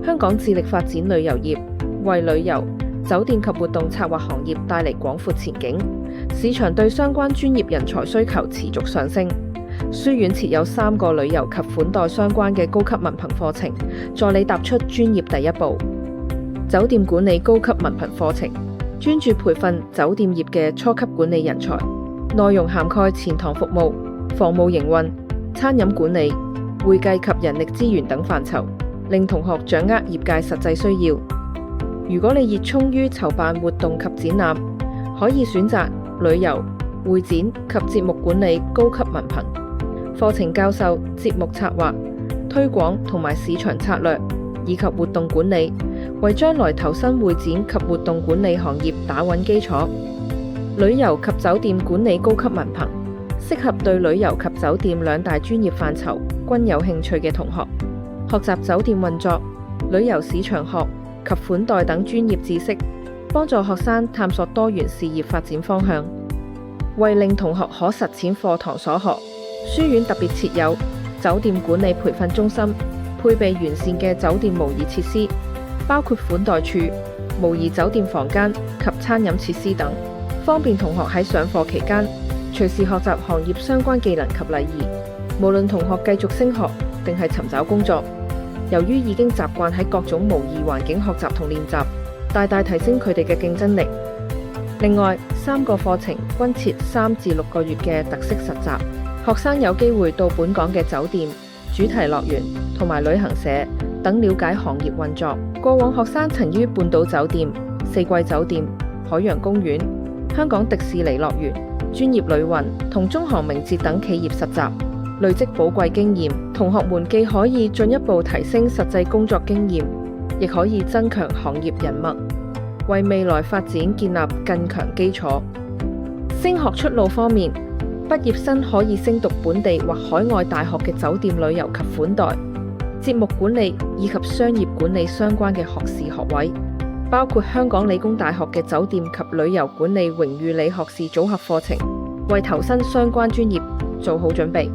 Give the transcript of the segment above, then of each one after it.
香港致力發展旅遊業，為旅遊、酒店及活動策劃行業帶嚟廣闊前景。市場對相關專業人才需求持續上升。書院設有3個旅遊及款待相關嘅高級文憑課程，助你踏出專業第一步。酒店管理高級文憑課程，專注培訓酒店業嘅初級管理人才，內容涵蓋前台服務、房務營運、餐飲管理、會計及人力資源等範疇，令同學掌握業界實際需要。如果你熱衷於籌辦活動及展覽，可以選擇旅遊、會展及節目管理高級文憑。課程教授節目策劃、推廣同埋市場策略，以及活動管理，為將來投身會展及活動管理行業打穩基礎。旅遊及酒店管理高級文憑，適合對旅遊及酒店2大專業範疇均有興趣嘅同學，學習酒店運作、旅遊市場學及款待等專業知識，幫助學生探索多元事業發展方向。為令同學可實踐課堂所學，書院特別設有酒店管理培訓中心，配備完善嘅酒店模擬設施，包括款待處、模擬酒店房間及餐飲設施等，方便同學喺上課期間隨時學習行業相關技能及禮儀。無論同學繼續升學定係尋找工作，由於已經習慣喺各種模擬環境學習同練習，大大提升佢哋嘅競爭力。另外，3個課程均設3至6個月嘅特色實習，學生有機會到本港嘅酒店、主題樂園同埋旅行社等了解行業運作。過往學生曾於半島酒店、四季酒店、海洋公園、香港迪士尼樂園、專業旅運同中航名捷等企業實習，累積寶貴經驗。同學們既可以進一步提升實際工作經驗，亦可以增強行業人脈，為未來發展建立更強基礎。升學出路方面，畢業生可以升讀本地或海外大學嘅酒店旅遊及款待、節目管理以及商業管理相關嘅學士學位，包括香港理工大學嘅酒店及旅遊管理榮譽理學士組合課程，為投身相關專業做好準備。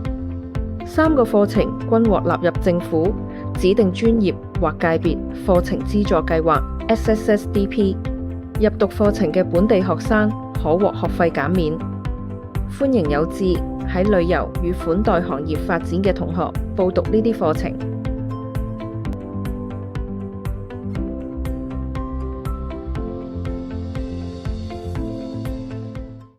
3個課程均獲納入政府指定專業或界別課程資助計劃 SSSDP， 入讀課程嘅本地學生可獲學費減免。歡迎有志喺旅遊與款待行業發展嘅同學報讀呢啲課程。